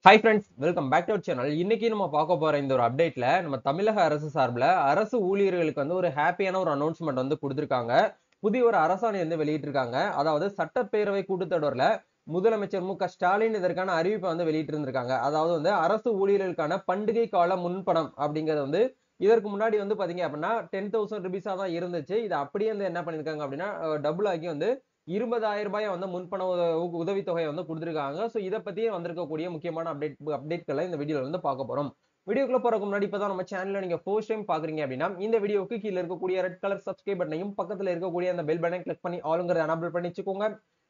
Hi friends, welcome back to our channel. இன்னைக்கு நம்ம பார்க்க போற இந்த ஒரு அப்டேட்ல நம்ம தமிழக அரசு சார்பில அரசு ஊழியர்களுக்கு வந்து ஒரு ஹாப்பியான ஒரு அனௌன்ஸ்மெண்ட் வந்து குடுத்திருக்காங்க. புதிய ஒரு அரசாணை வந்து வெளியிட்டிருக்காங்க. அதாவது சட்டப்பேரவை கூட்டத்தொடர்ல முதலமைச்சர் ஸ்டாலின் இதற்கான அறிவிப்பை வந்து வெளியிட்டிருந்திருக்காங்க. அதாவது வந்து அரசு ஊழியர்களுக்கான பண்டிகை கால முன்பணம் அப்படிங்கிறது வந்து இதற்கு முன்னாடி வந்து பாத்தீங்க அப்படின்னா ₹10,000 தான் இருந்துச்சு. இது அப்படியே வந்து என்ன பண்ணிருக்காங்க அப்படின்னா டபுள் ஆகி வந்து ₹20,000 வந்து முன்பண உதவித்தொகை வந்து குடுத்திருக்காங்க. சோ இத பத்தியே வந்திருக்கக்கூடிய முக்கியமான அப்டேட்கள இந்த வீடியோல வந்து பார்க்க போறோம். வீடியோக்குள்ள போறதுக்கு முன்னாடி இப்பதான் நம்ம சேனல்ல நீங்க ஃபர்ஸ்ட் டைம் பாக்குறீங்க அப்படின்னா, இந்த வீடியோவுக்கு கீழ இருக்கக்கூடிய ரெட் கலர் சப்ஸ்கிரைப் பட்டனையும், பக்கத்துல இருக்கக்கூடிய அந்த பெல் பட்டனை கிளிக் பண்ணி ஆல்ங்கறத எனேபிள் பண்ணி வச்சுக்கோங்க.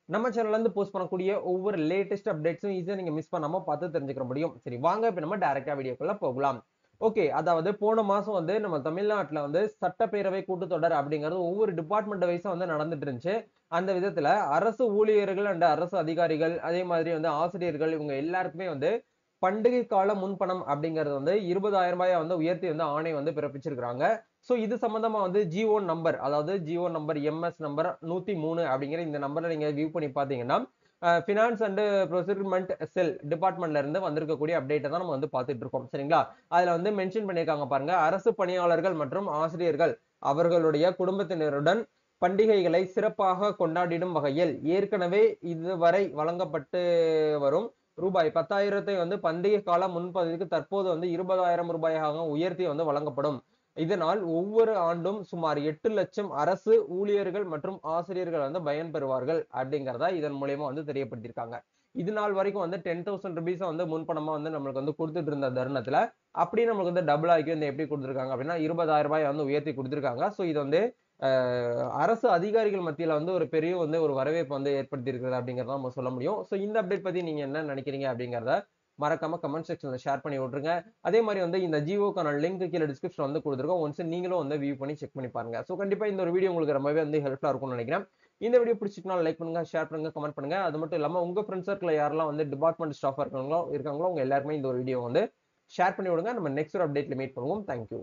நம்ம சேனல்ல இருந்து போஸ்ட் பண்ணக்கூடிய ஒவ்வொரு லேட்டஸ்ட் அப்டேட்ஸும் ஈஸியா நீங்க மிஸ் பண்ணாம பார்த்து தெரிஞ்சுக்க முடியும். சரி வாங்க இப்ப நம்ம டைரக்ட்டா வீடியோக்குள்ள போகலாம். ஓகே. அதாவது போன மாசம் வந்து நம்ம தமிழ்நாட்டுல வந்து சட்டப்பேரவை கூட்டத்தொடர் அப்படிங்கிறது ஒவ்வொரு டிபார்ட்மெண்ட் வைஸா வந்து நடந்துட்டு இருந்துச்சு. அந்த விதத்துல அரசு ஊழியர்கள் அண்ட் அரசு அதிகாரிகள், அதே மாதிரி வந்து ஆசிரியர்கள் இவங்க எல்லாருக்குமே வந்து பண்டிகை கால முன்பணம் அப்படிங்கிறது வந்து ₹20,000 வந்து உயர்த்தி வந்து ஆணை வந்து பிறப்பிச்சிருக்காங்க. சோ இது சம்பந்தமா வந்து ஜிஓ நம்பர், அதாவது ஜிஓ நம்பர் எம்எஸ் நம்பர் 103 அப்படிங்கிற இந்த நம்பர்ல நீங்க வியூ பண்ணி பாத்தீங்கன்னா, பினான்ஸ் அண்ட் ப்ரொக்யூர்மென்ட் செல் டிபார்ட்மெண்ட்ல இருந்து வந்திருக்கக்கூடிய அப்டேட்ட தான் நம்ம வந்து பார்த்துட்டு இருக்கோம். சரிங்களா? அதுல வந்து மென்ஷன் பண்ணியிருக்காங்க பாருங்க. அரசு பணியாளர்கள் மற்றும் ஆசிரியர்கள் அவர்களுடைய குடும்பத்தினருடன் பண்டிகைகளை சிறப்பாக கொண்டாடிடும் வகையில் ஏற்கனவே இதுவரை வழங்கப்பட்டு வரும் ரூபாய் 10,000 வந்து பண்டிகை கால முன்பதிவுக்கு தற்போது வந்து ₹20,000 உயர்த்தி வந்து வழங்கப்படும். இதனால் ஒவ்வொரு ஆண்டும் சுமார் 8 லட்சம் அரசு ஊழியர்கள் மற்றும் ஆசிரியர்கள் வந்து பயன்பெறுவார்கள் அப்படிங்கிறத இதன் மூலியமா வந்து தெரியப்படுத்தியிருக்காங்க. இது நாள் வரைக்கும் வந்து ₹10,000 வந்து முன்பணமா வந்து நம்மளுக்கு வந்து குடுத்துட்டு இருந்த தருணத்துல அப்படியே நம்மளுக்கு வந்து டபுள் ஆக்கி வந்து எப்படி குடுத்திருக்காங்க அப்படின்னா ₹20,000 வந்து உயர்த்தி குடுத்திருக்காங்க. சோ இது வந்து அரசு அதிகாரிகள் மத்தியில வந்து ஒரு பெரிய வந்து ஒரு வரவேற்பு வந்து ஏற்படுத்தி இருக்கிறது அப்படிங்கிறத நம்ம சொல்ல முடியும். சோ இந்த அப்டேட் பத்தி நீங்க என்ன நினைக்கிறீங்க அப்படிங்கிறத மறக்காம கமெண்ட் செக்ஷன்ல ஷேர் பண்ணி விட்டுருங்க. அதே மாதிரி வந்து இந்த ஜியோக்கான லிங்க் கீழ டிஸ்கிரிப்ஷன்ல வந்து குடுத்திருக்கோம். ஒன்ஸ் நீங்களும் வந்து வியூ பண்ணி செக் பண்ணி பாருங்க. சோ கண்டிப்பா இந்த ஒரு வீடியோ உங்களுக்கு ரொம்பவே வந்து ஹெல்ப்ஃபுல்லா இருக்கும்னு நினைக்கிறேன். இந்த வீடியோ பிடிச்சிருந்தா லைக் பண்ணுங்க, ஷேர் பண்ணுங்க, கமெண்ட் பண்ணுங்க. அது மட்டும் இல்லாம உங்க ஃப்ரெண்ட்ஸ் சர்க்கிள்ல யாரெல்லாம் வந்து டிபார்ட்மெண்ட் ஸ்டாஃபா இருக்காங்களோ உங்க எல்லாருக்குமே இந்த ஒரு வீடியோ வந்து ஷேர் பண்ணி விடுங்க. நம்ம நெக்ஸ்ட் ஒரு அப்டேட்ல மீட் பண்ணுவோம். Thank you.